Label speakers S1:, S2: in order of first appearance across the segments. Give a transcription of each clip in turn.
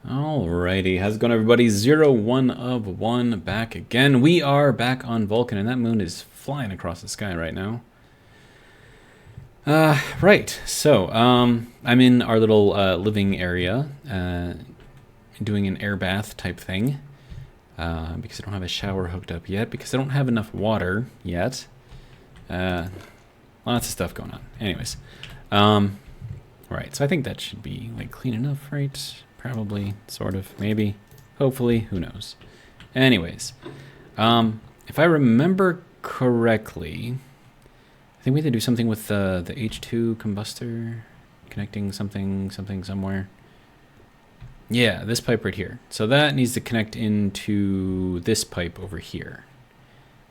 S1: Alrighty, how's it going, everybody? 01 of 1 back again. We are back on Vulcan, and that moon is flying across the sky right now. Right, so I'm in our little living area, doing an air bath type thing, because I don't have a shower hooked up yet, because I don't have enough water yet. Lots of stuff going on. Anyways, right, so I think that should be like clean enough, right? Probably, sort of, maybe, hopefully, who knows. Anyways, if I remember correctly, I think we had to do something with the H2 combustor, connecting something somewhere. Yeah, this pipe right here. So that needs to connect into this pipe over here.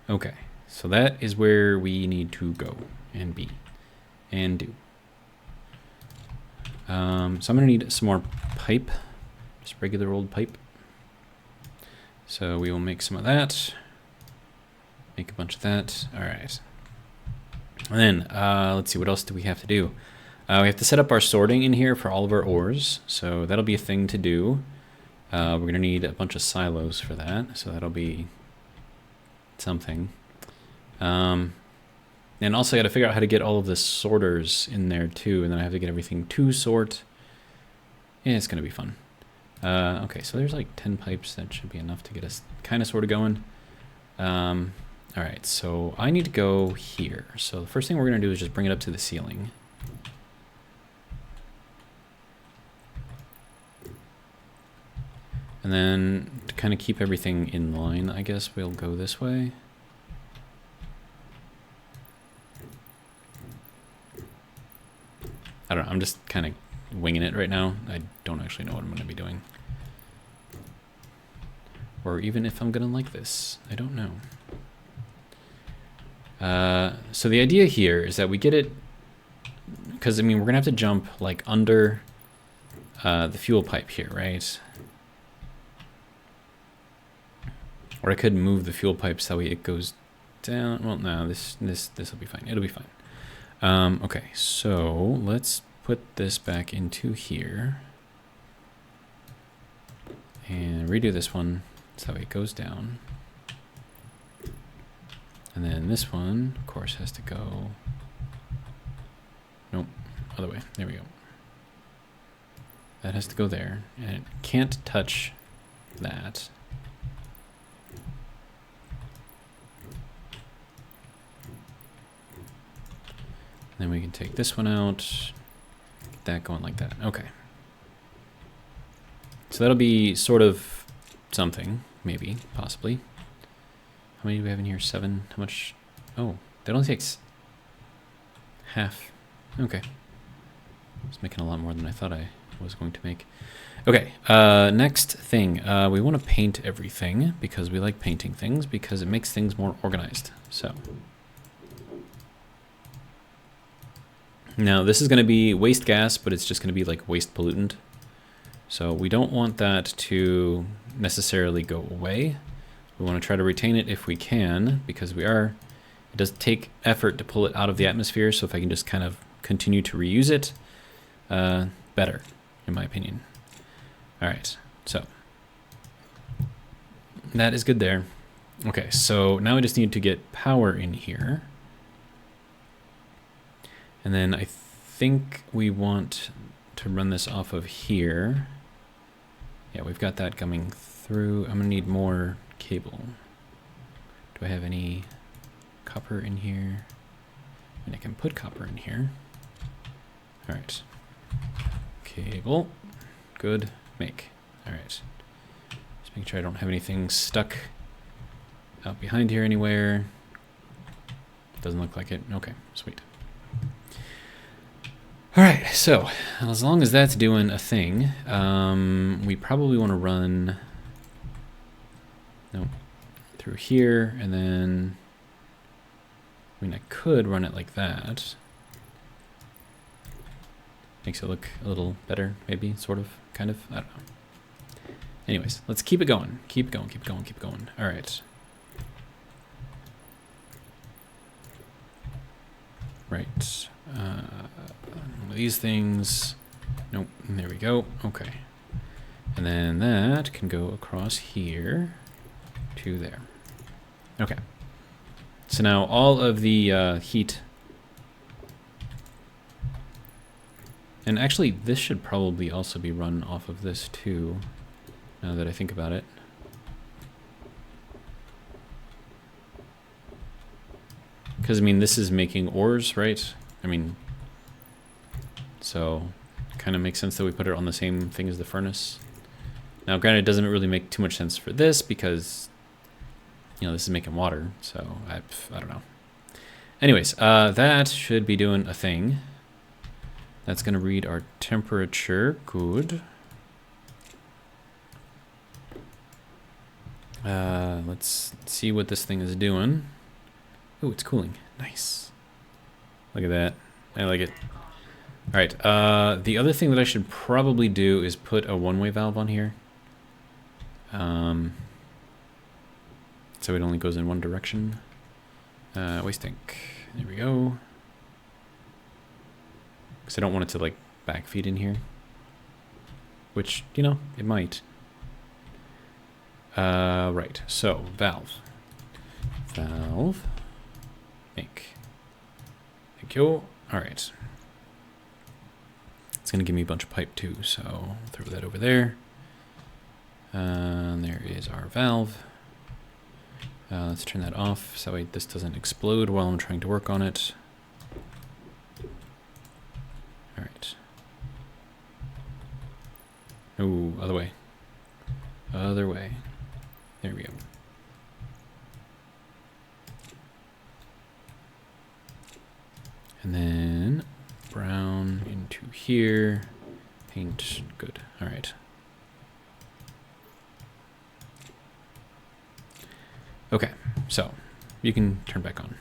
S1: Okay, so that is where we need to go and be and do. So I'm gonna need some more pipe, just regular old pipe. So we will make some of that, make a bunch of that. All right. And then let's see, what else do we have to do? We have to set up our sorting in here for all of our ores. So that'll be a thing to do. We're gonna need a bunch of silos for that. So that'll be something. And also I gotta figure out how to get all of the sorters in there too, and then I have to get everything to sort. Yeah, it's gonna be fun. Okay, so there's like 10 pipes. That should be enough to get us kind of sort of going. All right, so I need to go here. So the first thing we're gonna do is just bring it up to the ceiling. And then to kind of keep everything in line, I guess we'll go this way. I don't know, I'm just kind of winging it right now. I don't actually know what I'm going to be doing. Or even if I'm going to like this. I don't know. So the idea here is that we get it, because I mean, we're going to have to jump like under the fuel pipe here, right? Or I could move the fuel pipe so that way it goes down. Well, no, this will be fine. It'll be fine. Okay, so let's put this back into here and redo this one so it goes down. And then this one, of course, has to go. Nope, other way. There we go. That has to go there, and it can't touch that. Then we can take this one out, get that going like that. Okay. So that'll be sort of something, maybe, possibly. How many do we have in here? 7? How much? Oh, that only takes half. Okay. It's making a lot more than I thought I was going to make. Okay, next thing. We want to paint everything because we like painting things because it makes things more organized. So. Now this is going to be waste gas, but it's just going to be like waste pollutant. So we don't want that to necessarily go away. We want to try to retain it if we can, because it does take effort to pull it out of the atmosphere. So if I can just kind of continue to reuse it, better, in my opinion. All right, so that is good there. Okay, so now we just need to get power in here. And then I think we want to run this off of here. Yeah, we've got that coming through. I'm gonna need more cable. Do I have any copper in here? And I can put copper in here. All right. Cable, good, make. All right. Just making sure I don't have anything stuck out behind here anywhere. Doesn't look like it. Okay, sweet. All right, so as long as that's doing a thing, we probably want to run through here, and then, I mean, I could run it like that. Makes it look a little better, maybe, sort of, kind of, I don't know. Anyways, let's keep it going. Keep going, keep going, keep going. All right. Right. These things. Nope. There we go. Okay. And then that can go across here to there. Okay. So now all of the heat... And actually, this should probably also be run off of this too, now that I think about it. Because, I mean, this is making ores, right? I mean, so it kind of makes sense that we put it on the same thing as the furnace. Now, granted, it doesn't really make too much sense for this because, you know, this is making water, so I don't know. Anyways, that should be doing a thing. That's going to read our temperature. Good. Let's see what this thing is doing. Oh, it's cooling. Nice. Look at that. I like it. All right. The other thing that I should probably do is put a one-way valve on here. So it only goes in one direction. Waste tank. There we go. Because I don't want it to, like, backfeed in here. Which, you know, it might. Right. So, valve. Valve. Make. Thank you. Alright. It's going to give me a bunch of pipe, too, so I'll throw that over there. There is our valve. Let's turn that off so this doesn't explode while I'm trying to work on it. Alright. Oh, other way. Other way. There we go. And then brown into here. Paint. Good. Alright. Okay, so you can turn back on.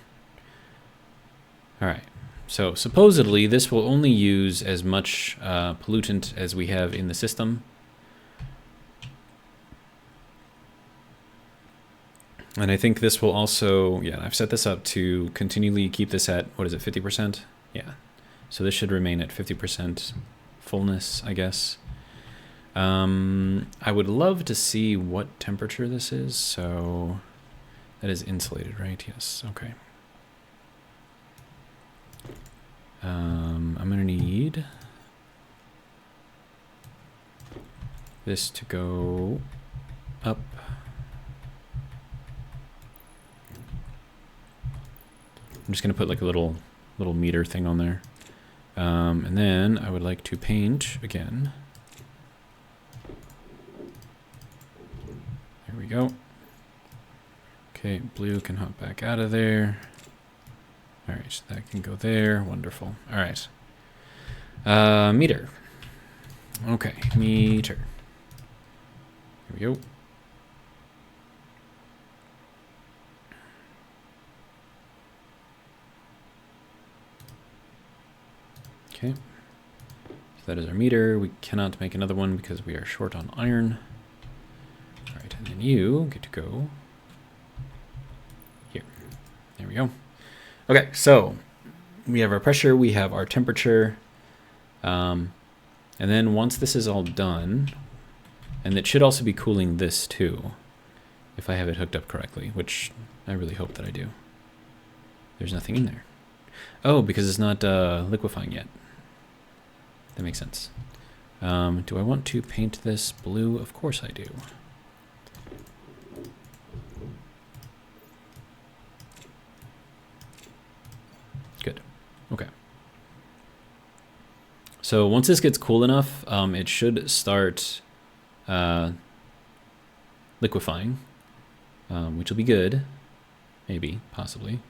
S1: Alright. So supposedly this will only use as much pollutant as we have in the system. And I think this will also, yeah, I've set this up to continually keep this at, what is it, 50%? Yeah. So this should remain at 50% fullness, I guess. I would love to see what temperature this is. So that is insulated, right? Yes, okay. I'm gonna need this to go up. I'm just gonna put like a little meter thing on there. And then I would like to paint again. There we go. Okay, blue can hop back out of there. All right, that can go there. Wonderful. All right. Meter. Okay, meter. Here we go. Okay. So that is our meter. We cannot make another one because we are short on iron. All right, and then you get to go here. There we go. Okay, so we have our pressure, we have our temperature, and then once this is all done, and it should also be cooling this too, if I have it hooked up correctly, which I really hope that I do. There's nothing in there. Oh, because it's not liquefying yet. That makes sense. Do I want to paint this blue? Of course I do. Good. Okay. So once this gets cool enough, it should start liquefying, which will be good. Maybe, possibly.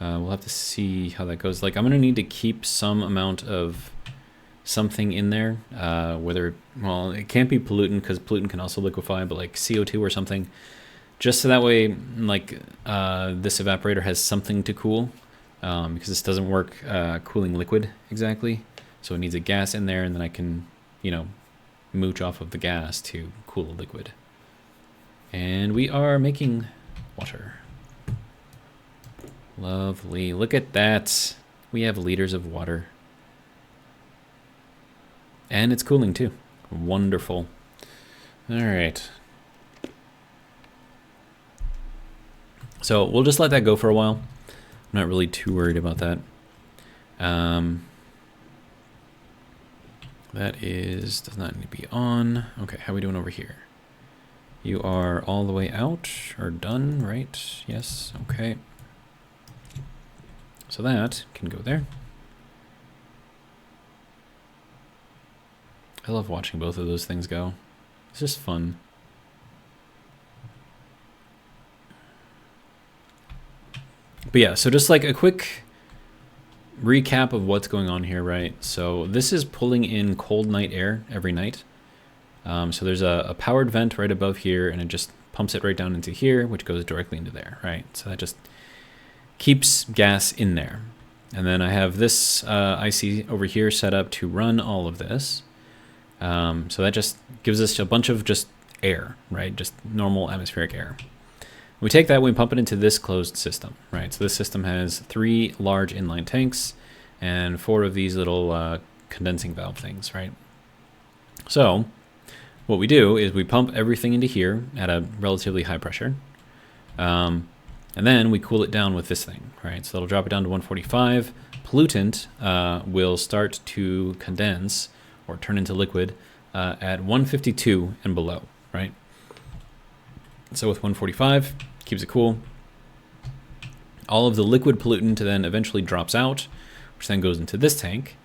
S1: We'll have to see how that goes. Like, I'm going to need to keep some amount of something in there, whether, well, it can't be pollutant because pollutant can also liquefy, but like CO2 or something, just so that way, like, this evaporator has something to cool, because this doesn't work cooling liquid exactly. So it needs a gas in there, and then I can, you know, mooch off of the gas to cool a liquid. And we are making water. Lovely. Look at that. We have liters of water. And it's cooling too. Wonderful. All right. So we'll just let that go for a while. I'm not really too worried about that. That does not need to be on. Okay, how are we doing over here? You are all the way out or done, right? Yes, okay. So that can go there. I love watching both of those things go. It's just fun. But yeah, so just like a quick recap of what's going on here, right? So this is pulling in cold night air every night. So there's a powered vent right above here, and it just pumps it right down into here, which goes directly into there, right? So that just keeps gas in there. And then I have this IC over here set up to run all of this. So that just gives us a bunch of just air, right? Just normal atmospheric air. We take that, we pump it into this closed system, right? So this system has 3 large inline tanks and 4 of these little condensing valve things, right? So what we do is we pump everything into here at a relatively high pressure. And then we cool it down with this thing, right? So it'll drop it down to 145. Pollutant will start to condense or turn into liquid at 152 and below, right? So with 145, keeps it cool. All of the liquid pollutant then eventually drops out, which then goes into this tank.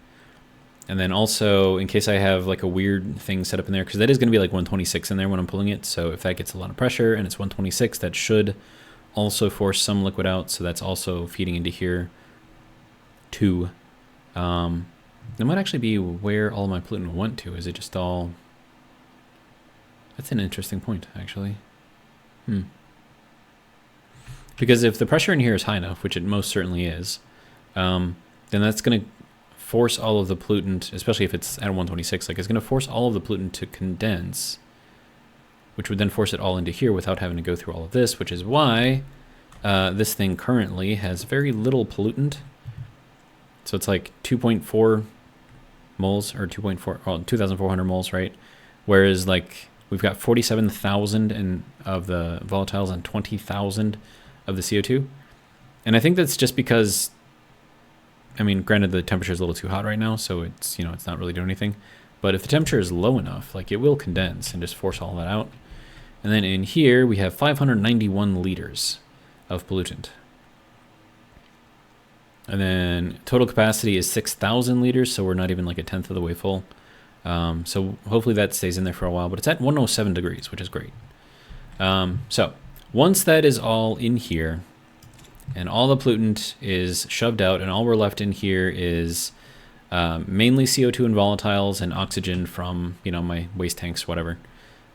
S1: And then also, in case I have like a weird thing set up in there, because that is going to be like 126 in there when I'm pulling it. So if that gets a lot of pressure and it's 126, that should also force some liquid out. So that's also feeding into here too. That might actually be where all my pollutant went to. Is it just all... That's an interesting point, actually. Because if the pressure in here is high enough, which it most certainly is, then that's going to force all of the pollutant, especially if it's at 126, like it's going to force all of the pollutant to condense, which would then force it all into here without having to go through all of this, which is why this thing currently has very little pollutant. So it's like 2.4 moles or 2,400 moles, right? Whereas like we've got 47,000 of the volatiles and 20,000 of the CO2. And I think that's just because, I mean, granted the temperature is a little too hot right now, so it's, you know, it's not really doing anything. But if the temperature is low enough, like it will condense and just force all that out. And then in here we have 591 liters of pollutant. And then total capacity is 6,000 liters, so we're not even like a tenth of the way full. So hopefully that stays in there for a while, but it's at 107 degrees, which is great. So once that is all in here and all the pollutant is shoved out and all we're left in here is mainly CO2 and volatiles and oxygen from, you know, my waste tanks, whatever,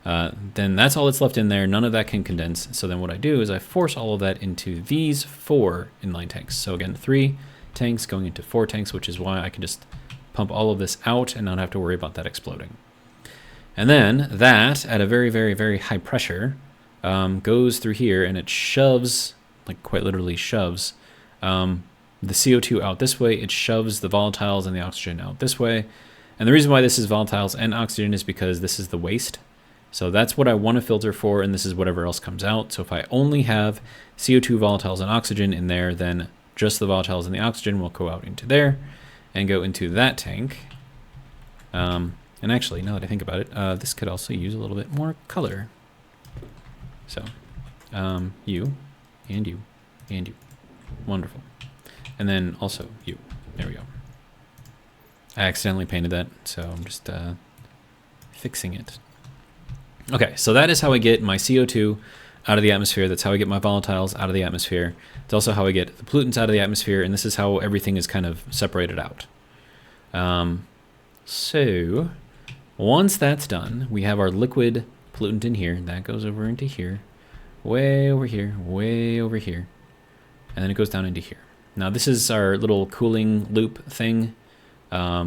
S1: then that's all that's left in there. None of that can condense. So then what I do is I force all of that into these 4 inline tanks. So again, 3 tanks going into 4 tanks, which is why I can just pump all of this out and not have to worry about that exploding. And then that, at a very, very, very high pressure, goes through here and it shoves, like quite literally shoves, the CO2 out this way. It shoves the volatiles and the oxygen out this way. And the reason why this is volatiles and oxygen is because this is the waste. So that's what I want to filter for, and this is whatever else comes out. So if I only have CO2, volatiles, and oxygen in there, then just the volatiles and the oxygen will go out into there and go into that tank. And actually, now that I think about it, this could also use a little bit more color. So, you, and you, and you. Wonderful. And then also you. There we go. I accidentally painted that, so I'm just fixing it. Okay, so that is how I get my CO2 out of the atmosphere. That's how I get my volatiles out of the atmosphere. It's also how I get the pollutants out of the atmosphere, and this is how everything is kind of separated out. So once that's done, we have our liquid pollutant in here. That goes over into here, way over here, way over here, and then it goes down into here. Now this is our little cooling loop thing,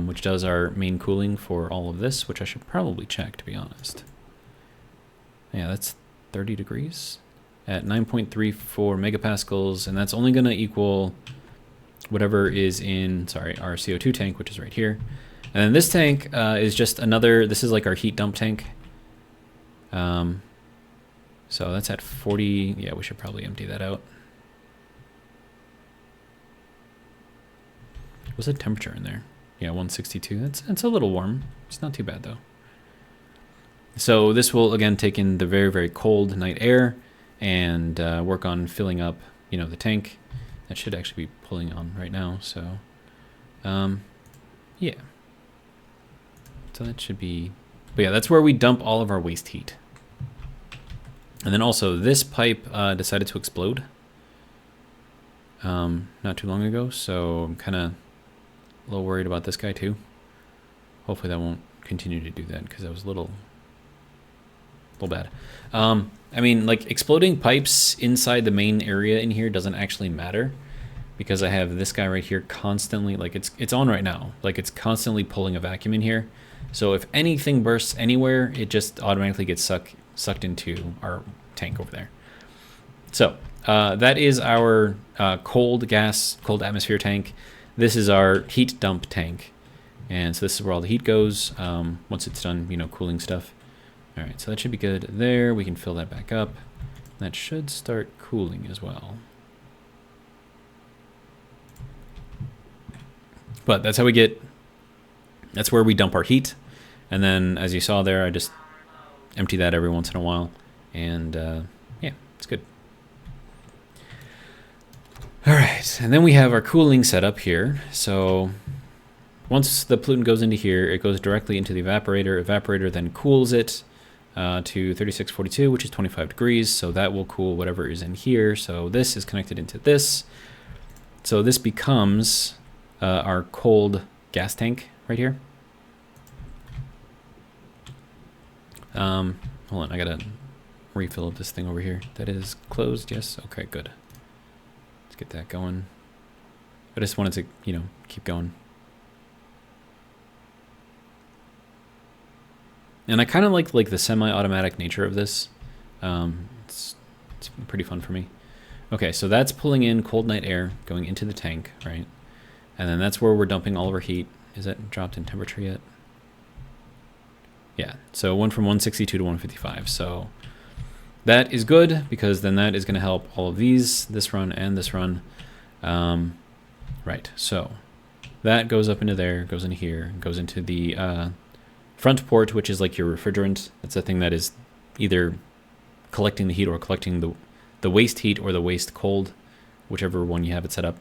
S1: which does our main cooling for all of this, which I should probably check, to be honest. Yeah, that's 30 degrees at 9.34 megapascals, and that's only going to equal whatever is in, sorry, our CO2 tank, which is right here. And then this tank is just another, this is like our heat dump tank. So that's at 40. Yeah, we should probably empty that out. What's the temperature in there? Yeah, 162. It's a little warm. It's not too bad though. So this will again take in the very, very cold night air and work on filling up, you know, the tank. That should actually be pulling on right now. So, yeah. So that should be, but yeah, that's where we dump all of our waste heat. And then also this pipe decided to explode not too long ago. So I'm kind of a little worried about this guy too. Hopefully that won't continue to do that because that was a little bad. I mean, like exploding pipes inside the main area in here doesn't actually matter because I have this guy right here constantly, like it's on right now. Like it's constantly pulling a vacuum in here. So if anything bursts anywhere, it just automatically gets sucked into our tank over there. So that is our cold atmosphere tank. This is our heat dump tank. And so this is where all the heat goes once it's done, you know, cooling stuff. All right, so that should be good there. We can fill that back up. That should start cooling as well. But that's how we get, that's where we dump our heat. And then as you saw there, I just empty that every once in a while. And yeah, it's good. All right, and then we have our cooling setup here. So once the pollutant goes into here, it goes directly into the evaporator. Evaporator then cools it to 3642, which is 25 degrees. So that will cool whatever is in here. So this is connected into this. So this becomes our cold gas tank right here. Hold on, I gotta refill this thing over here. That is closed, yes? Okay, good. Let's get that going. I just wanted to, you know, keep going. And I kind of like the semi-automatic nature of this. It's pretty fun for me. Okay, so that's pulling in cold night air going into the tank, right? And then that's where we're dumping all of our heat. Is that dropped in temperature yet? Yeah, so it went from 162 to 155. So that is good because then that is going to help all of these, this run and this run. Right, so that goes up into there, goes into here, goes into the front port, which is like your refrigerant. That's a thing that is either collecting the heat or collecting the waste heat or the waste cold, whichever one you have it set up.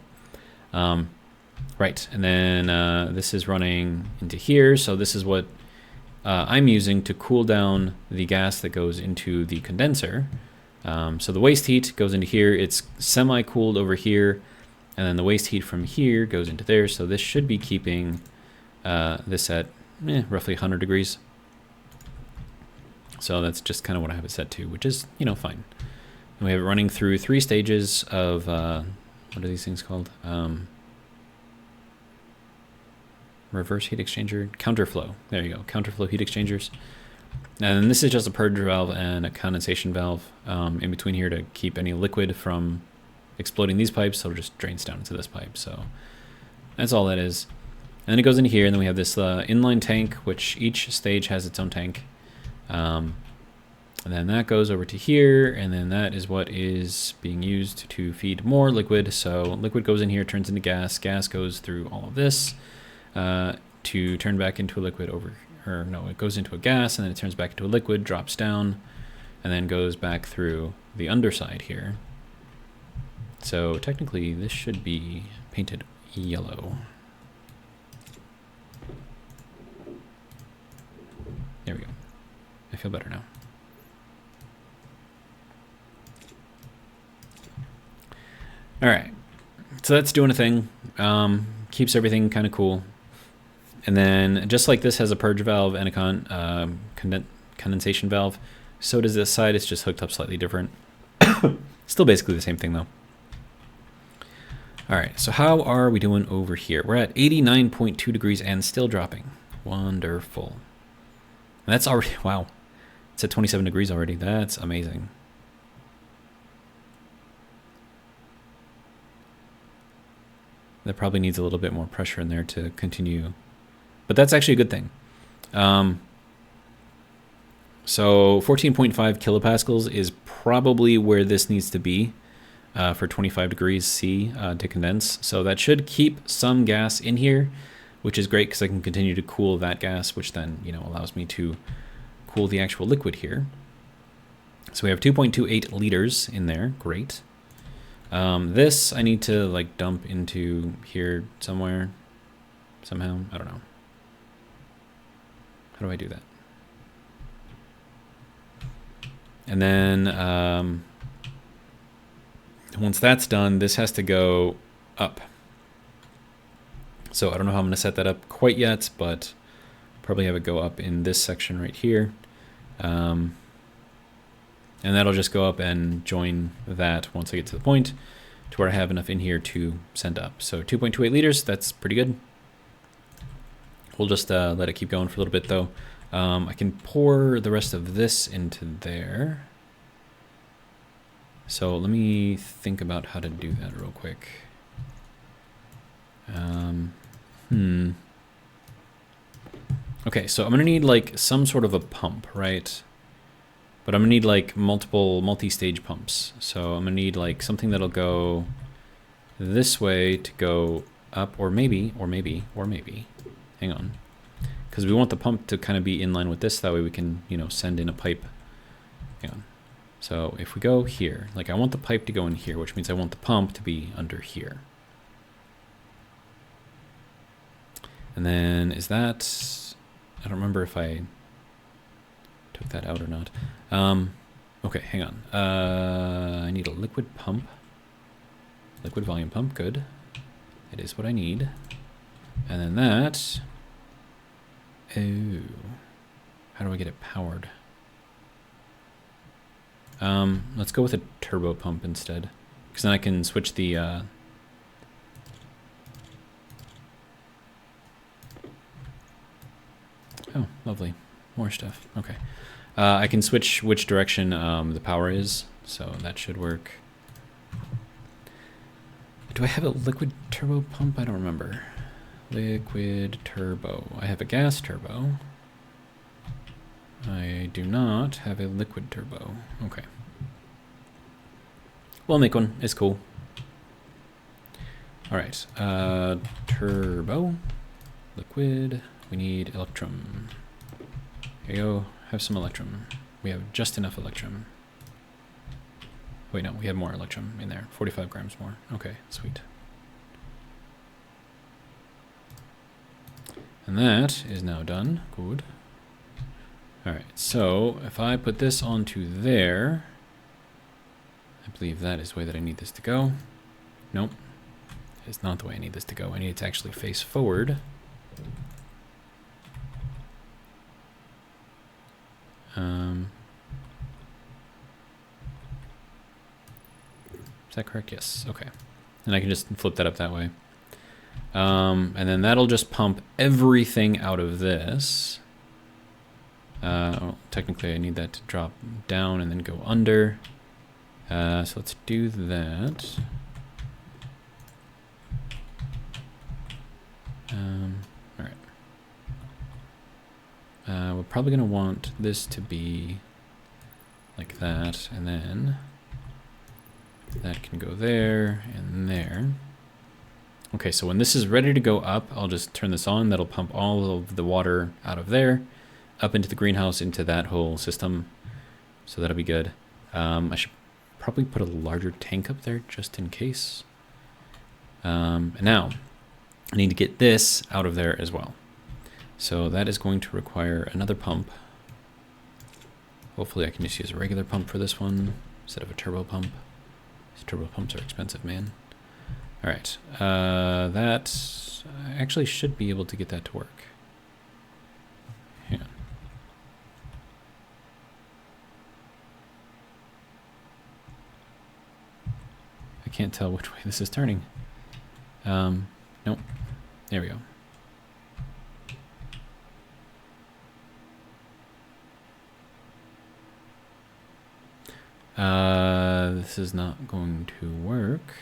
S1: Right, and then this is running into here. So this is what I'm using to cool down the gas that goes into the condenser. So the waste heat goes into here. It's semi-cooled over here. And then the waste heat from here goes into there. So this should be keeping this at roughly 100 degrees. So that's just kind of what I have it set to, which is, you know, fine. And we have it running through 3 stages of, what are these things called? Reverse heat exchanger, counterflow. There you go, counterflow heat exchangers. And this is just a purge valve and a condensation valve in between here to keep any liquid from exploding these pipes, so it just drains down into this pipe. So that's all that is. And then it goes into here, and then we have this inline tank, which each stage has its own tank. And then that goes over to here, and then that is what is being used to feed more liquid. So liquid goes in here, turns into gas. Gas goes through all of this to turn back into a liquid it goes into a gas, and then it turns back into a liquid, drops down, and then goes back through the underside here. So technically this should be painted yellow. There we go. I feel better now. All right, so that's doing a thing. Keeps everything kind of cool. And then just like this has a purge valve and a condensation valve, so does this side. It's just hooked up slightly different. Still basically the same thing though. All right, so how are we doing over here? We're at 89.2 degrees and still dropping. Wonderful. And that's already, wow. It's at 27 degrees already. That's amazing. That probably needs a little bit more pressure in there to continue. But that's actually a good thing. So 14.5 kilopascals is probably where this needs to be for 25 degrees C to condense. So that should keep some gas in here, which is great because I can continue to cool that gas, which then, you know, allows me to cool the actual liquid here. So we have 2.28 liters in there. Great. This I need to like dump into here somewhere, somehow. I don't know. How do I do that? And then once that's done, this has to go up. So I don't know how I'm going to set that up quite yet, but probably have it go up in this section right here. And that'll just go up and join that once I get to the point to where I have enough in here to send up. So 2.28 liters, that's pretty good. We'll just let it keep going for a little bit though. I can pour the rest of this into there. So let me think about how to do that real quick. Okay, so I'm gonna need like some sort of a pump, right? But I'm gonna need like multi-stage pumps. So I'm gonna need like something that'll go this way to go up, or maybe, hang on. Because we want the pump to kind of be in line with this, that way we can, you know, send in a pipe. Hang on. So if we go here, like I want the pipe to go in here, which means I want the pump to be under here. And then is that, I don't remember if I took that out or not. Okay, hang on. I need a liquid pump. Liquid volume pump, good. It is what I need. And then that, oh, how do I get it powered? Let's go with a turbo pump instead, because then I can switch the, oh, lovely. More stuff. Okay. I can switch which direction the power is, so that should work. Do I have a liquid turbo pump? I don't remember. Liquid turbo. I have a gas turbo. I do not have a liquid turbo. Okay. We'll make one. It's cool. All right. Turbo. Liquid. We need electrum. Here you go. Have some electrum. We have just enough electrum. Wait, no. We have more electrum in there. 45 grams more. Okay. Sweet. And that is now done. Good. All right, so if I put this onto there, I believe that is the way that I need this to go. Nope, it's not the way I need this to go. I need it to actually face forward. Is that correct? Yes, okay. And I can just flip that up that way. And then that'll just pump everything out of this. Well, technically I need that to drop down and then go under. So let's do that. All right. We're probably going to want this to be like that, and then that can go there and there. Okay, so when this is ready to go up, I'll just turn this on. That'll pump all of the water out of there, up into the greenhouse, into that whole system. So that'll be good. I should probably put a larger tank up there just in case. And now I need to get this out of there as well. So that is going to require another pump. Hopefully I can just use a regular pump for this one instead of a turbo pump. These turbo pumps are expensive, man. All right, that I actually should be able to get that to work. Yeah. I can't tell which way this is turning. Nope. There we go. This is not going to work.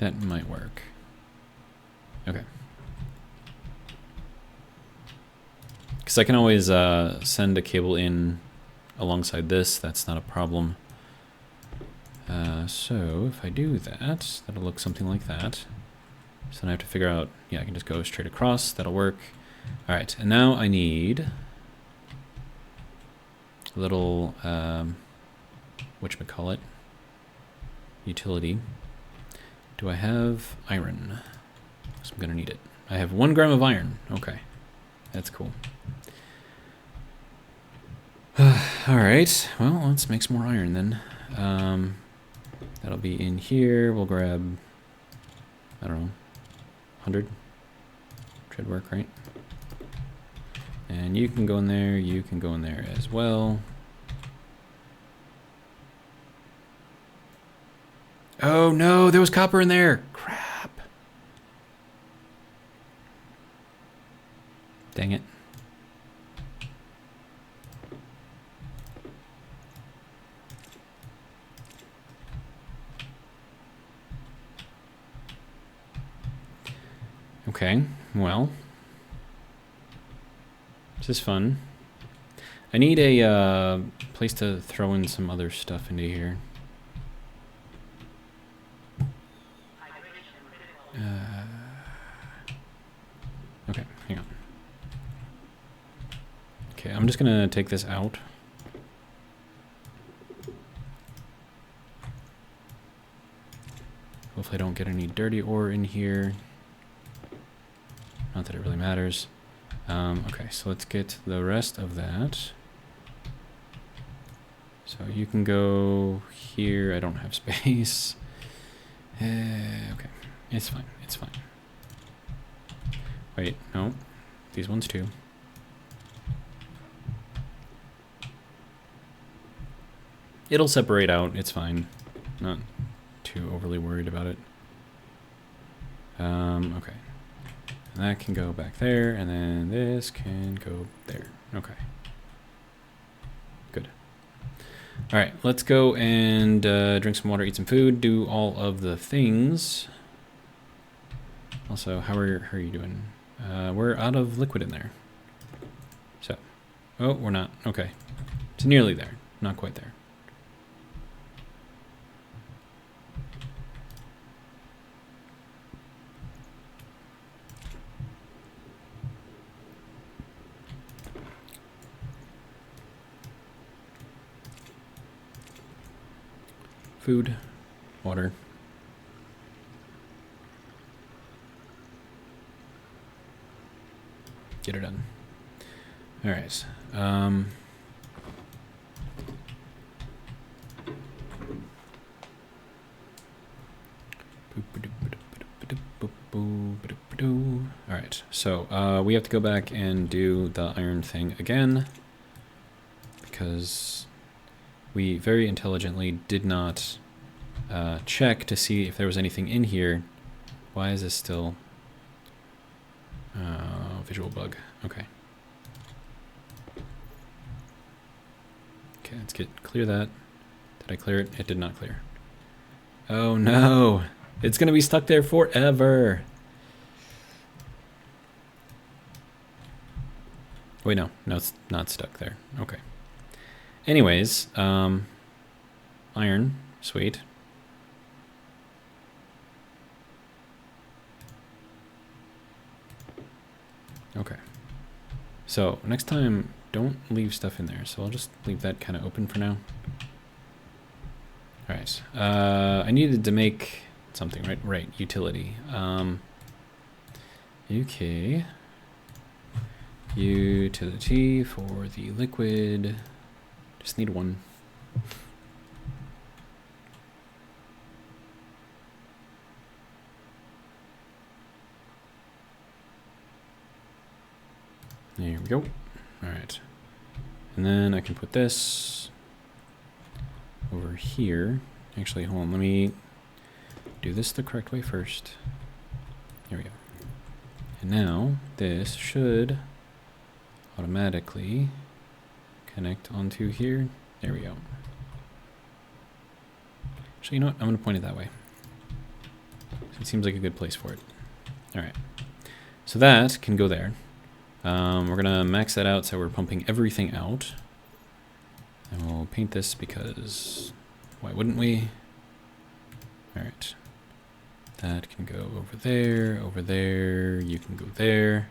S1: That might work. Okay. Because I can always send a cable in alongside this. That's not a problem. So if I do that, that'll look something like that. So then I have to figure out, yeah, I can just go straight across. That'll work. All right, and now I need a little, whatchamacallit, utility. Do I have iron? So I'm gonna need it. I have 1 gram of iron. Okay, that's cool. All right, well, let's make some more iron then. That'll be in here. We'll grab, I don't know, 100. Should work, right? And you can go in there. You can go in there as well. Oh no, there was copper in there. Crap. Dang it. Okay, well, this is fun. I need a place to throw in some other stuff into here. Okay, hang on. Okay, I'm just gonna take this out. Hopefully I don't get any dirty ore in here. Not that it really matters. Okay, so let's get the rest of that. So you can go here. I don't have space. Okay, it's fine. It's fine. Wait, no. These ones too. It'll separate out. It's fine. Not too overly worried about it. Okay. And that can go back there, and then this can go there. Okay. Good. All right, let's go and drink some water, eat some food, do all of the things. Also, how are you doing? We're out of liquid in there. So, oh, we're not. Okay. It's nearly there. Not quite there. Food, water. Get it done. All right. All right. So we have to go back and do the iron thing again because we very intelligently did not check to see if there was anything in here. Why is this still visual bug? Okay. Okay, let's clear that. Did I clear it? It did not clear. Oh no! It's gonna be stuck there forever. Wait, no, it's not stuck there. Okay. Anyways, iron, sweet. Okay. So next time, don't leave stuff in there. So I'll just leave that kind of open for now. All right. I needed to make something, right? Right. Utility. Okay. Utility for the liquid. Just need one. There we go. All right. And then I can put this over here. Actually, hold on. Let me do this the correct way first. There we go. And now this should automatically connect onto here. There we go. Actually, you know what? I'm going to point it that way. So it seems like a good place for it. All right. So that can go there. We're going to max that out so we're pumping everything out. And we'll paint this because why wouldn't we? All right. That can go over there, you can go there.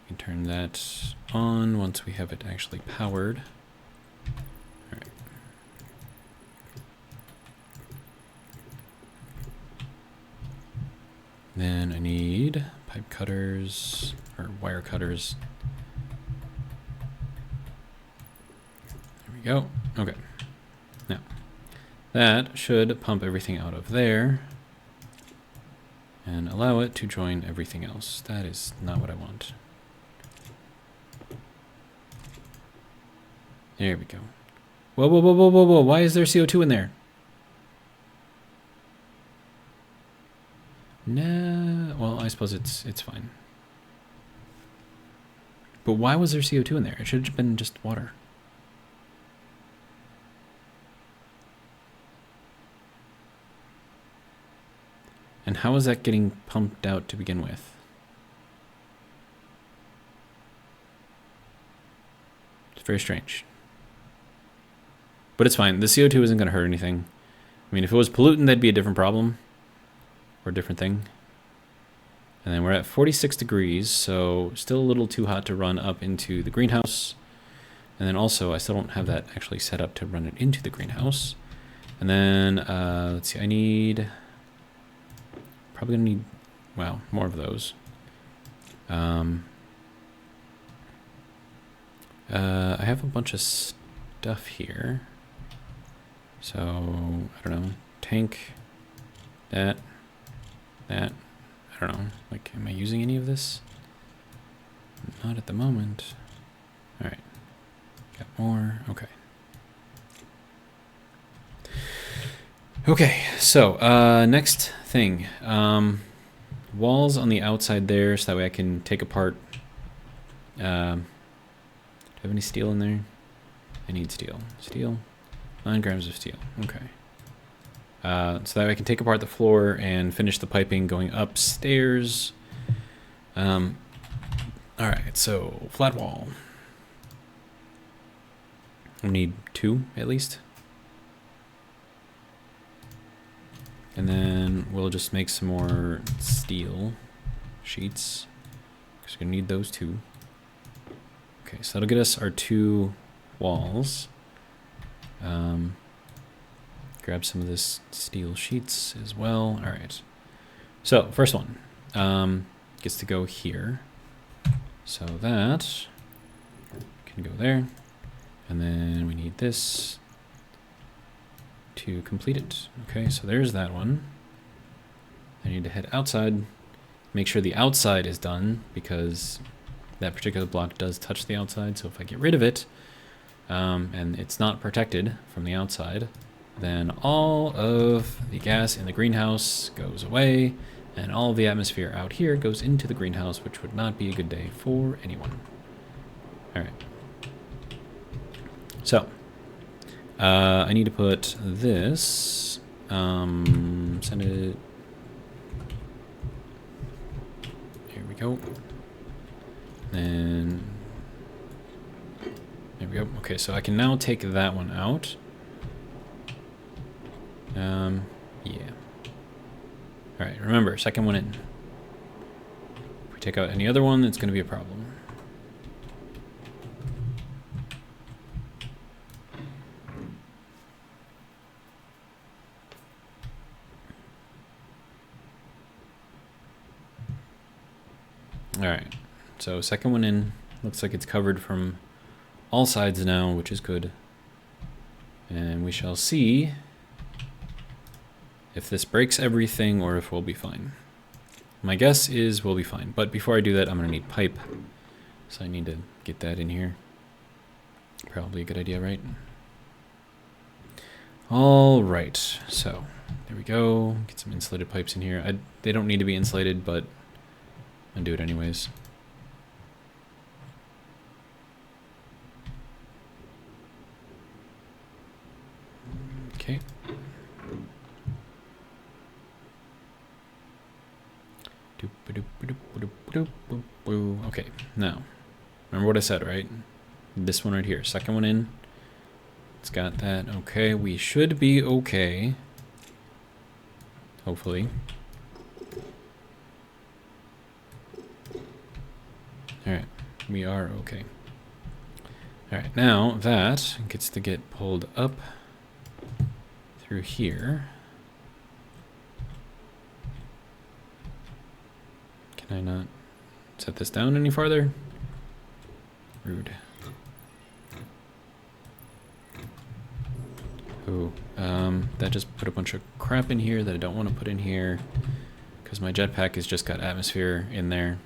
S1: We can turn that on once we have it actually powered. All right. Then I need pipe cutters, or wire cutters. There we go. Okay. Now, that should pump everything out of there and allow it to join everything else. That is not what I want. There we go. Whoa, whoa, whoa, whoa, whoa, whoa. Why is there CO2 in there? No. Well, I suppose it's fine. But why was there CO2 in there? It should have been just water. And how is that getting pumped out to begin with? It's very strange. But it's fine. The CO2 isn't going to hurt anything. I mean, if it was pollutant, that'd be a different problem. Or a different thing. And then we're at 46 degrees, so still a little too hot to run up into the greenhouse. And then also, I still don't have that actually set up to run it into the greenhouse. And then, let's see, I need... Probably gonna need, well, more of those. I have a bunch of stuff here. So, I don't know, tank, that, I don't know, like, am I using any of this? Not at the moment. All right, got more, okay. Okay, so next thing, walls on the outside there, so that way I can take apart. Do I have any steel in there? I need steel. Steel, 9 grams of steel. Okay. So that way I can take apart the floor and finish the piping going upstairs. All right, so flat wall. I need 2 at least. And then we'll just make some more steel sheets, because we're going to need those too. Okay, so that'll get us our 2 walls. Grab some of this steel sheets as well. All right. So first one gets to go here. So that can go there. And then we need this to complete it. Okay, so there's that one. I need to head outside, make sure the outside is done, because that particular block does touch the outside. So if I get rid of it, and it's not protected from the outside, then all of the gas in the greenhouse goes away, and all of the atmosphere out here goes into the greenhouse, which would not be a good day for anyone. All right. So, I need to put this, send it, here we go, then, there we go. Okay, so I can now take that one out. Yeah. All right, remember, second one in. If we take out any other one, it's going to be a problem. All right, so second one in. Looks like it's covered from all sides now, which is good. And we shall see if this breaks everything or if we'll be fine. My guess is we'll be fine. But before I do that, I'm going to need pipe. So I need to get that in here. Probably a good idea, right? All right, so there we go. Get some insulated pipes in here. They don't need to be insulated, but I'll do it anyways. Okay. now, remember what I said, right? This one right here, second one in. It's got that. Okay, we should be okay. Hopefully. Alright, we are okay. Alright, now that gets to get pulled up through here. Can I not set this down any farther? Rude. Ooh, that just put a bunch of crap in here that I don't want to put in here because my jetpack has just got atmosphere in there.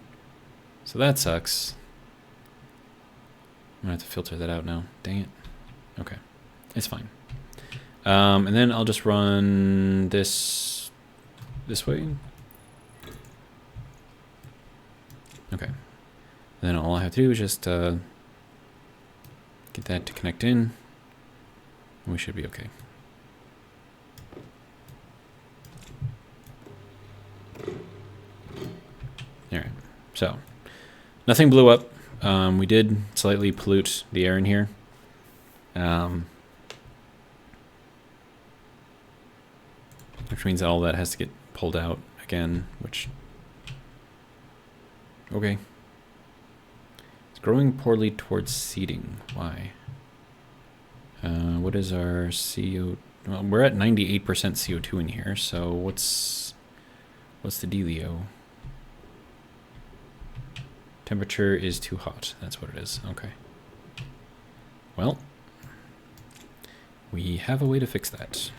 S1: So that sucks. I'm gonna have to filter that out now. Dang it. Okay, it's fine. And then I'll just run this way. Okay. And then all I have to do is just get that to connect in. And we should be okay. Alright, so nothing blew up. We did slightly pollute the air in here. Which means all that has to get pulled out again, which... Okay. It's growing poorly towards seeding. Why? What is our CO... Well, we're at 98% CO2 in here, so what's the dealio? Temperature is too hot. That's what it is. Okay. Well, we have a way to fix that.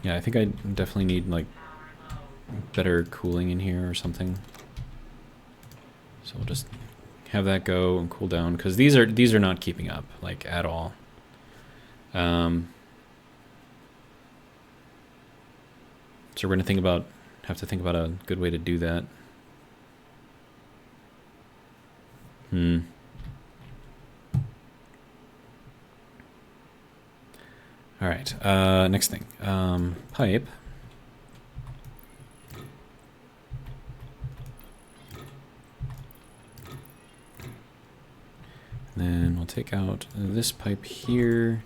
S1: Yeah, I think I definitely need, like, better cooling in here or something. So we'll just have that go and cool down, because these are not keeping up, like, at all. So we're gonna have to think about a good way to do that. All right, next thing, pipe. Then we'll take out this pipe here,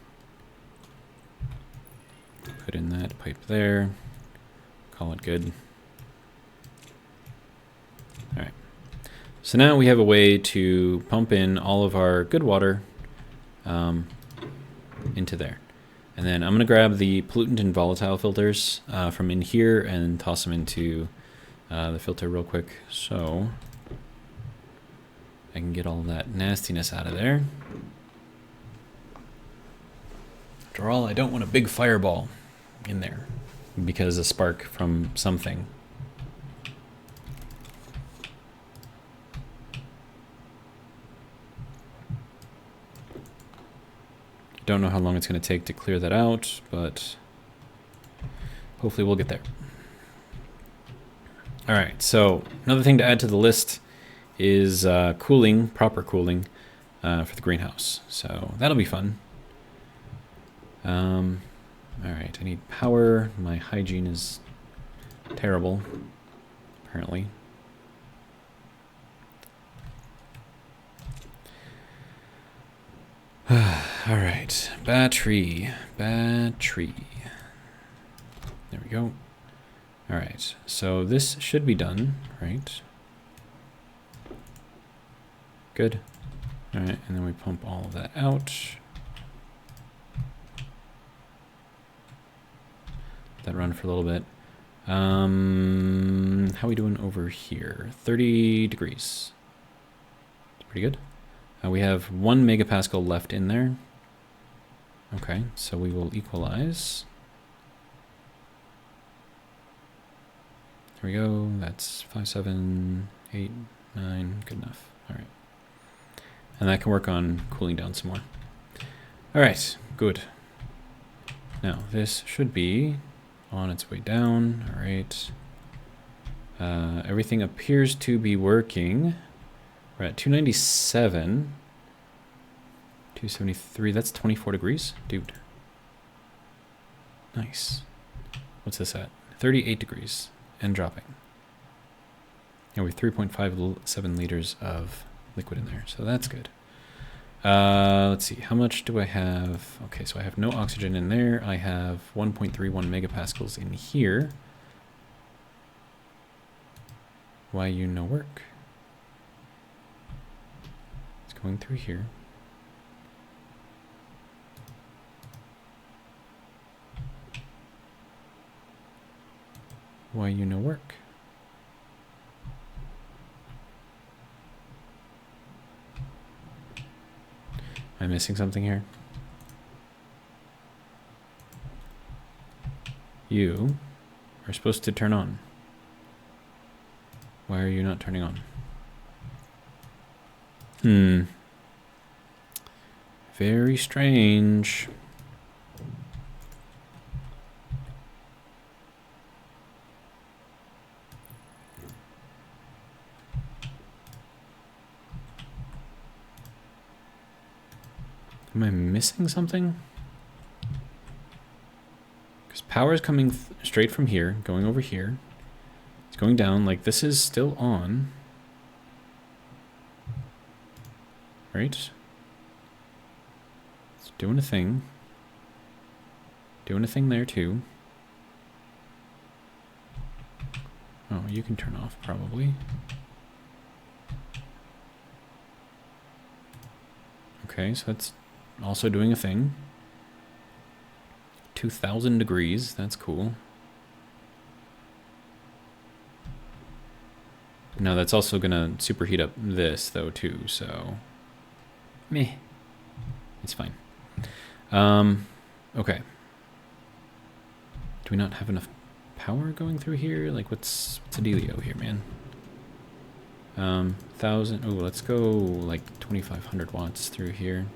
S1: put in that pipe there, call it good. All right, so now we have a way to pump in all of our good water into there. And then I'm gonna grab the pollutant and volatile filters from in here and toss them into the filter real quick, so I can get all that nastiness out of there. After all, I don't want a big fireball in there because a spark from something. Don't know how long it's going to take to clear that out, but hopefully we'll get there. All right, so another thing to add to the list is cooling, proper cooling for the greenhouse. So that'll be fun. All right, I need power. My hygiene is terrible, apparently. All right, battery. There we go. All right, so this should be done, right? Good. All right, and then we pump all of that out. Let that run for a little bit. How are we doing over here? 30 degrees. Pretty good. We have 1 megapascal left in there. Okay, so we will equalize. Here we go. That's 5, 7, 8, 9. Good enough. All right. And that can work on cooling down some more. All right, good. Now, this should be on its way down. All right. Everything appears to be working. We're at 297. 273. That's 24 degrees. Dude. Nice. What's this at? 38 degrees and dropping. And we have 3.57 liters of liquid in there, so that's good. Let's see, how much do I have? Okay, so I have no oxygen in there. I have 1.31 megapascals in here. Why you no work? It's going through here. Why you no work? Am I missing something here? You are supposed to turn on. Why are you not turning on? Very strange. Am I missing something? Because power is coming straight from here, going over here. It's going down, like this is still on. Right? It's doing a thing. Doing a thing there too. Oh, you can turn off probably. Okay, so that's also doing a thing. 2,000 degrees, that's cool. Now that's also gonna superheat up this though too, so meh. It's fine. Okay. Do we not have enough power going through here? Like what's the dealio here, man? 1,000. Oh, let's go like 2,500 watts through here.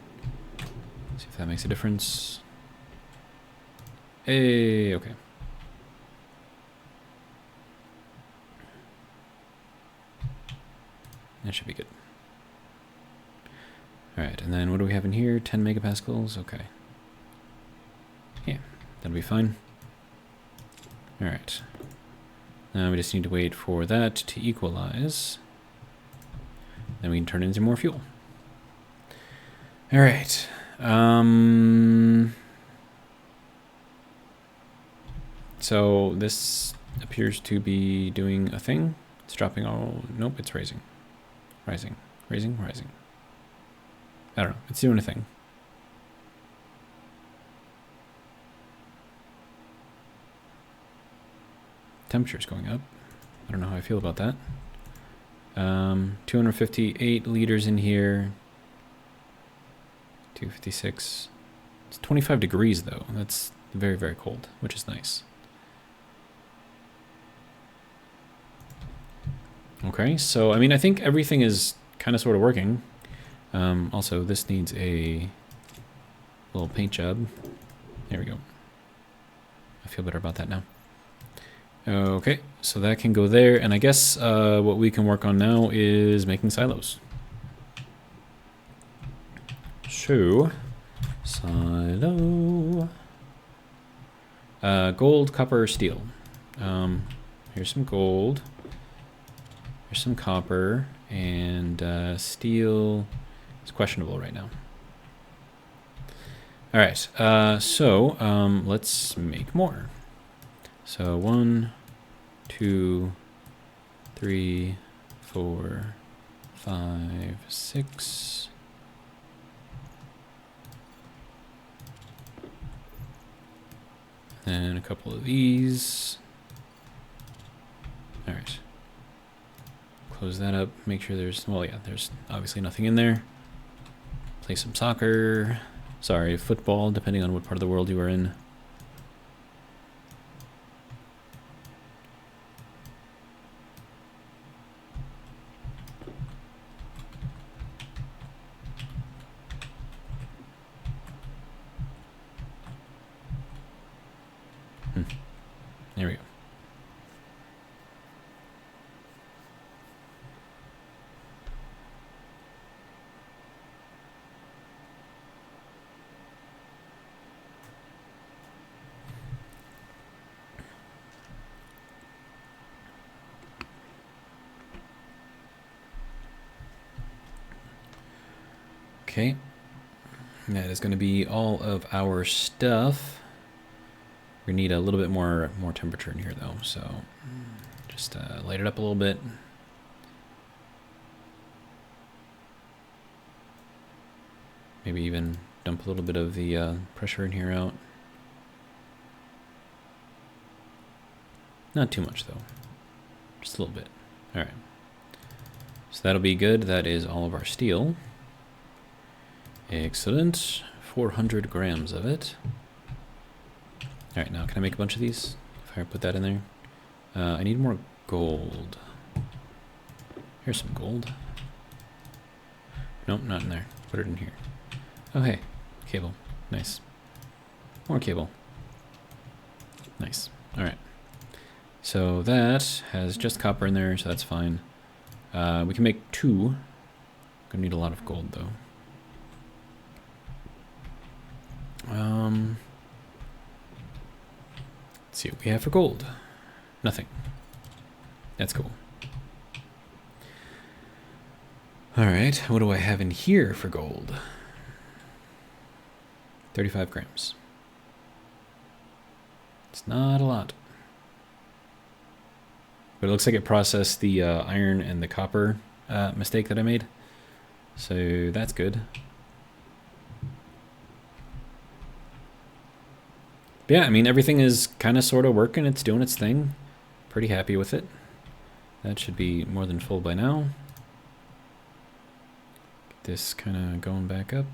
S1: See if that makes a difference. Hey, okay. That should be good. All right, and then what do we have in here? 10 megapascals. Okay. Yeah, that'll be fine. All right. Now we just need to wait for that to equalize. Then we can turn it into more fuel. All right. So this appears to be doing a thing. It's dropping all... Nope, it's raising. Rising. Raising, rising. I don't know. It's doing a thing. Temperature's going up. I don't know how I feel about that. 258 liters in here. 256. It's 25 degrees though. That's very, very cold, which is nice. Okay, so I mean, I think everything is kind of sort of working. Also, this needs a little paint job. There we go. I feel better about that now. Okay, so that can go there, and I guess what we can work on now is making silos. So, silo. Gold, copper, steel. Here's some gold. Here's some copper, and steel is questionable right now. All right, so let's make more. So 1, 2, 3, 4, 5, 6. And a couple of these. All right. Close that up. Make sure there's, well, yeah, there's obviously nothing in there. Play some soccer. Sorry, football, depending on what part of the world you are in. There we go. Okay. That is going to be all of our stuff. We need a little bit more temperature in here, though, so just light it up a little bit. Maybe even dump a little bit of the pressure in here out. Not too much, though. Just a little bit. All right. So that'll be good. That is all of our steel. Excellent. 400 grams of it. All right, now can I make a bunch of these? If I put that in there. I need more gold. Here's some gold. Nope, not in there. Put it in here. Oh, hey. Cable. Nice. More cable. Nice. All right. So that has just copper in there, so that's fine. We can make 2. Gonna need a lot of gold, though. Let's see what we have for gold. Nothing. That's cool. Alright, what do I have in here for gold? 35 grams. It's not a lot. But it looks like it processed the iron and the copper mistake that I made. So that's good. But yeah, I mean, everything is kind of sort of working. It's doing its thing. Pretty happy with it. That should be more than full by now. Get this kind of going back up.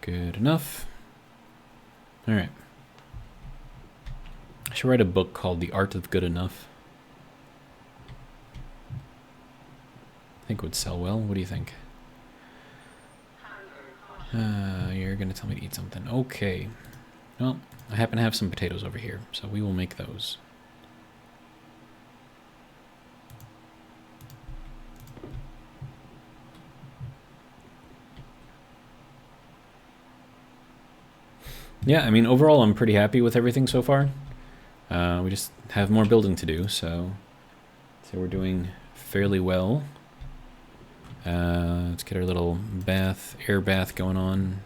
S1: Good enough. All right. I should write a book called The Art of Good Enough. I think it would sell well. What do you think? You're going to tell me to eat something. Okay. Well, I happen to have some potatoes over here, so we will make those. Yeah, I mean, overall, I'm pretty happy with everything so far. We just have more building to do, so we're doing fairly well. Let's get our little air bath going on.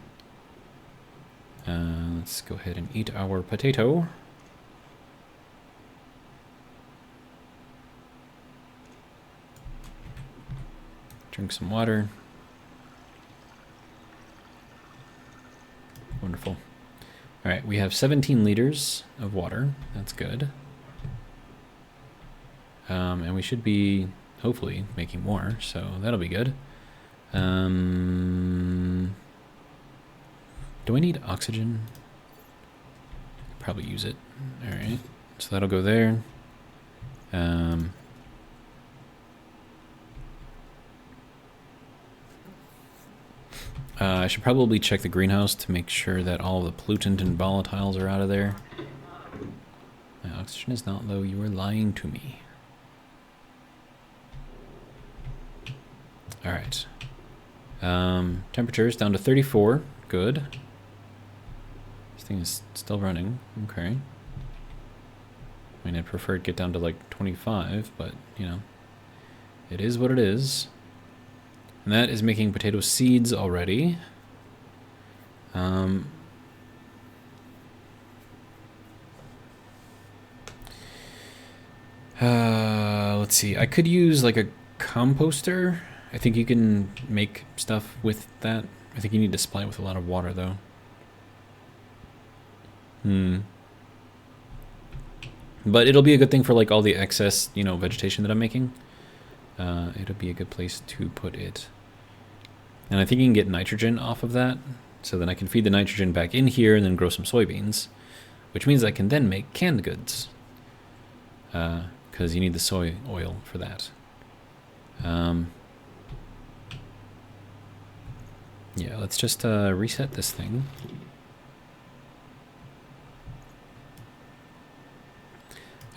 S1: Let's go ahead and eat our potato. Drink some water. Wonderful. All right, we have 17 liters of water. That's good. And we should be, hopefully, making more, so that'll be good. Do I need oxygen? Probably use it. All right, so that'll go there. I should probably check the greenhouse to make sure that all the pollutant and volatiles are out of there. My oxygen is not low. You are lying to me. All right. Temperature is down to 34. Good. This thing is still running. Okay. I mean, I'd prefer it get down to like 25, but, you know, it is what it is. And that is making potato seeds already. Let's see. I could use like a composter. I think you can make stuff with that. I think you need to supply it with a lot of water, though. But it'll be a good thing for like all the excess, you know, vegetation that I'm making. It'll be a good place to put it. And I think you can get nitrogen off of that. So then I can feed the nitrogen back in here and then grow some soybeans. Which means I can then make canned goods. Because you need the soy oil for that. Yeah, let's just reset this thing.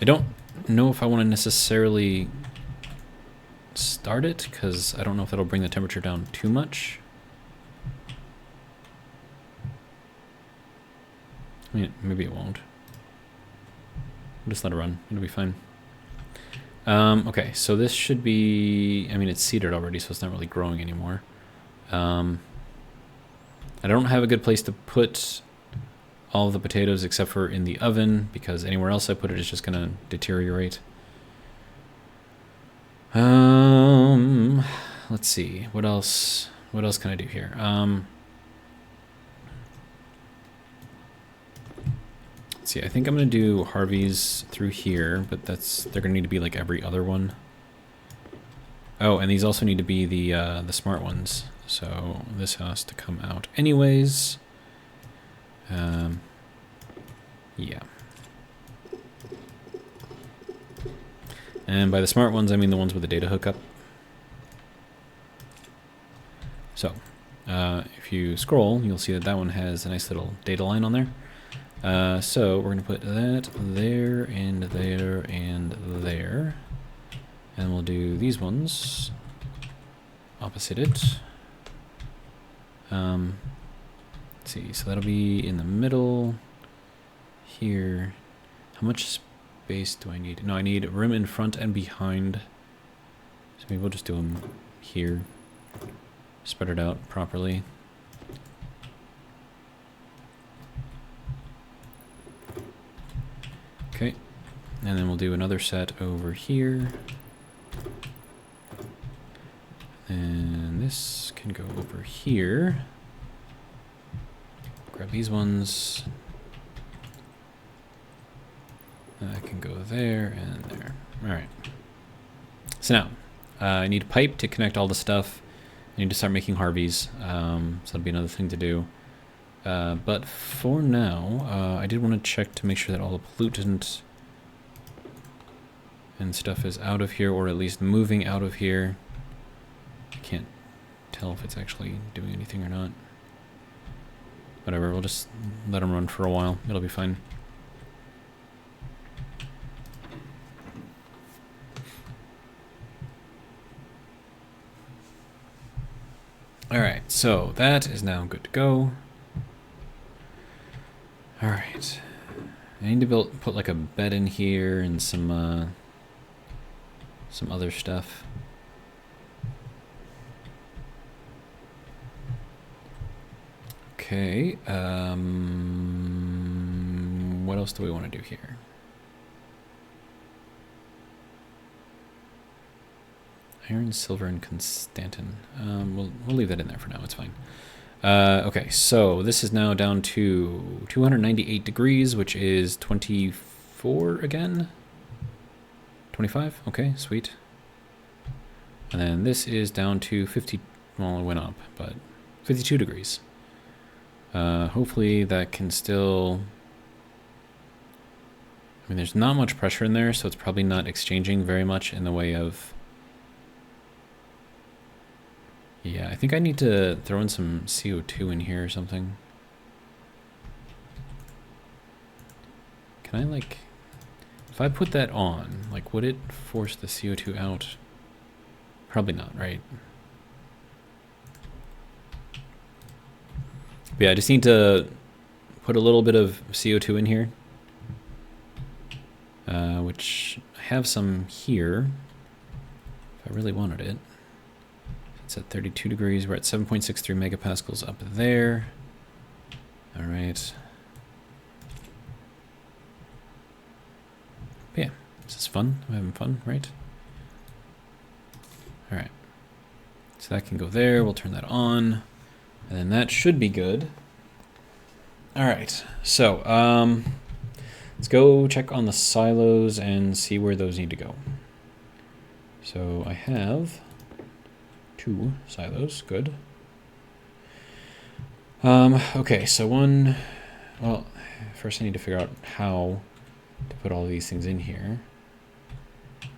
S1: I don't know if I want to necessarily start it, because I don't know if that'll bring the temperature down too much. I mean, maybe it won't. We'll just let it run. It'll be fine. Okay, so this should be... I mean, it's seeded already, so it's not really growing anymore. I don't have a good place to put all of the potatoes except for in the oven, because anywhere else I put it is just going to deteriorate. Let's see. What else can I do here? Let's see. I think I'm going to do Harvey's through here, but they're going to need to be like every other one. Oh, and these also need to be the smart ones. So this has to come out anyways. Yeah. And by the smart ones, I mean the ones with the data hookup. So, if you scroll, you'll see that that one has a nice little data line on there. So we're going to put that there, and there, and there. And we'll do these ones opposite it. Let's see, so that'll be in the middle here. How much space do I need? No, I need room in front and behind. So maybe we'll just do them here. Spread it out properly. Okay, and then we'll do another set over here. And this can go over here. Grab these ones. That can go there and there. All right. So now, I need a pipe to connect all the stuff. I need to start making Harveys, so that'll be another thing to do. But for now, I did want to check to make sure that all the pollutant and stuff is out of here, or at least moving out of here. I can't tell if it's actually doing anything or not. Whatever, we'll just let them run for a while. It'll be fine. Alright, so that is now good to go. Alright. I need to put like a bed in here and some other stuff. Okay, what else do we want to do here? Iron, silver, and Constantin. We'll leave that in there for now. It's fine. Okay, so this is now down to 298 degrees, which is 24 again? 25? Okay, sweet. And then this is down to 50... Well, it went up, but 52 degrees. Hopefully that can still... I mean, there's not much pressure in there, so it's probably not exchanging very much in the way of... Yeah, I think I need to throw in some CO2 in here or something. Can I, like... If I put that on, like, would it force the CO2 out? Probably not, right? But yeah, I just need to put a little bit of CO2 in here. Which I have some here, if I really wanted it. It's at 32 degrees. We're at 7.63 megapascals up there. All right. But yeah, this is fun. I'm having fun, right? All right. So that can go there. We'll turn that on. And then that should be good. All right. So let's go check on the silos and see where those need to go. So I have 2 silos, good. Okay, so one, well, first I need to figure out how to put all of these things in here.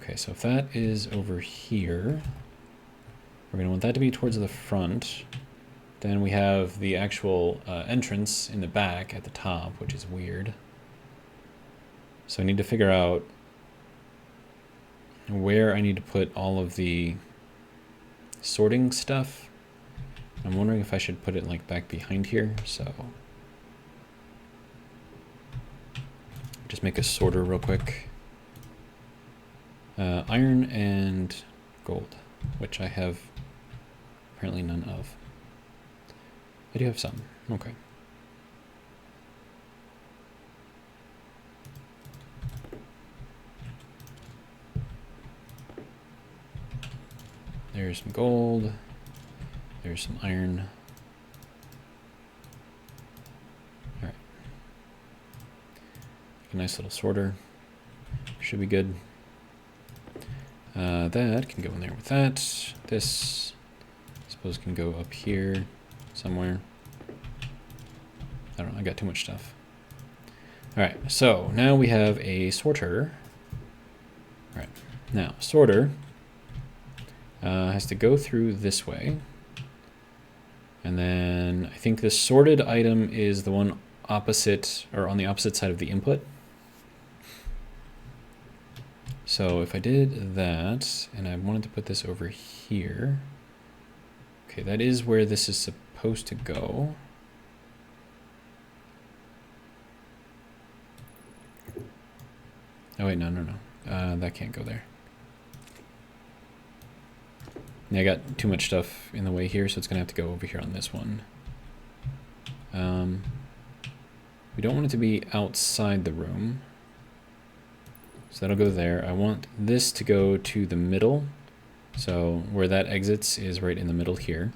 S1: Okay, so if that is over here, we're gonna want that to be towards the front. Then we have the actual entrance in the back at the top, which is weird. So I need to figure out where I need to put all of the sorting stuff. I'm wondering if I should put it like back behind here. So just make a sorter real quick. Iron and gold, which I have apparently none of. I do have some. Okay. There's some gold. There's some iron. All right. A nice little sorter. Should be good. That can go in there with that. This, I suppose, can go up here somewhere. I don't know. I got too much stuff. All right. So now we have a sorter. All right. Now, sorter has to go through this way. And then I think this sorted item is the one opposite, or on the opposite side of the input. So if I did that, and I wanted to put this over here, okay, that is where this is supposed to go. Oh wait, no, that can't go there. I got too much stuff in the way here, so it's gonna have to go over here on this one. We don't want it to be outside the room. So that'll go there. I want this to go to the middle. So where that exits is right in the middle here.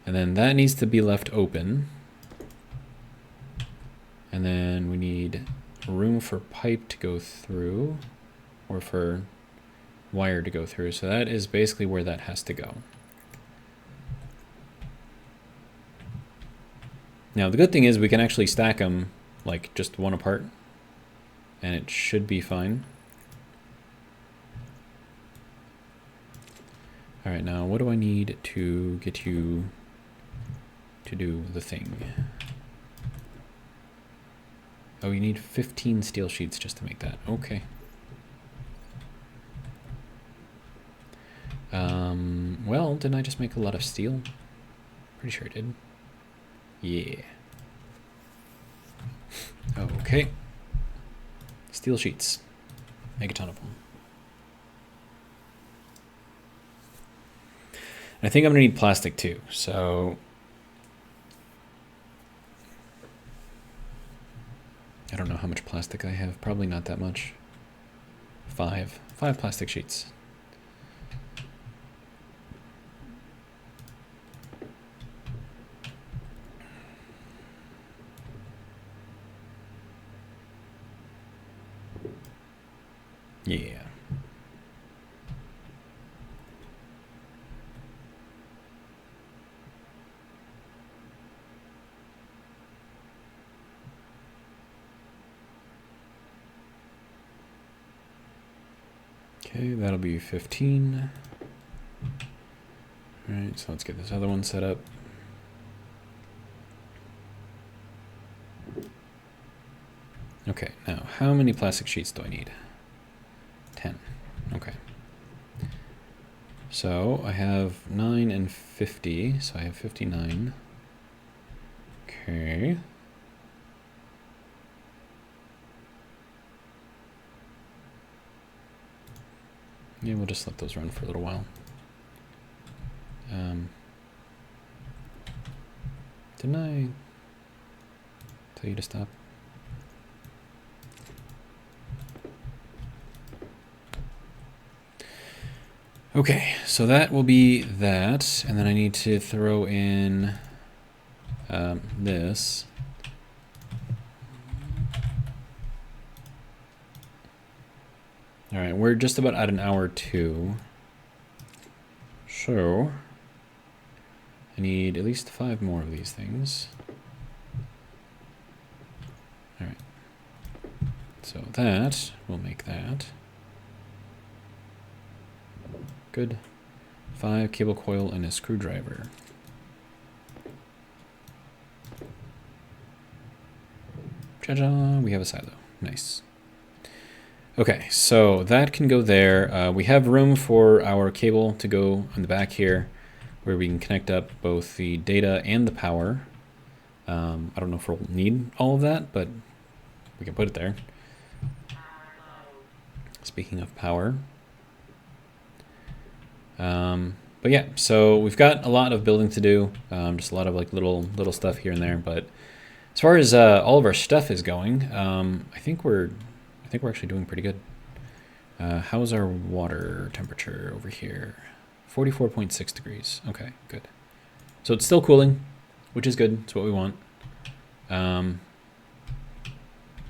S1: And then that needs to be left open. And then we need room for pipe to go through, or for wire to go through. So that is basically where that has to go. Now the good thing is we can actually stack them like just one apart, and it should be fine. All right, now what do I need to get you to do the thing? Oh, you need 15 steel sheets just to make that. Okay. Well, didn't I just make a lot of steel? Pretty sure I did. Yeah. Okay. Steel sheets. Make a ton of them. I think I'm gonna need plastic too, so I don't know how much plastic I have. Probably not that much. 5 plastic sheets. Yeah. Okay, that'll be 15. All right, so let's get this other one set up. Okay, now how many plastic sheets do I need? 10. Okay. So I have 9 and 50, so I have 59. Okay. Yeah, we'll just let those run for a little while. Didn't I tell you to stop? Okay, so that will be that, and then I need to throw in this. All right, we're just about at an hour 2. So I need at least 5 more of these things. All right, so that will make that. Good. 5 cable coil and a screwdriver. Ta-da! We have a silo. Nice. Okay, so that can go there. We have room for our cable to go on the back here, where we can connect up both the data and the power. I don't know if we'll need all of that, but we can put it there. Speaking of power. But yeah, so we've got a lot of building to do, just a lot of like little stuff here and there. But as far as all of our stuff is going, I think we're actually doing pretty good. How's our water temperature over here? 44.6 degrees. Okay, good. So it's still cooling, which is good. It's what we want.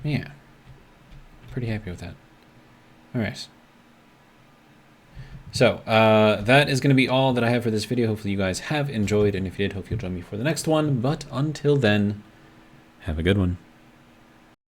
S1: Yeah, pretty happy with that. All right. So that is going to be all that I have for this video. Hopefully you guys have enjoyed, and if you did, hope you'll join me for the next one. But until then, have a good one.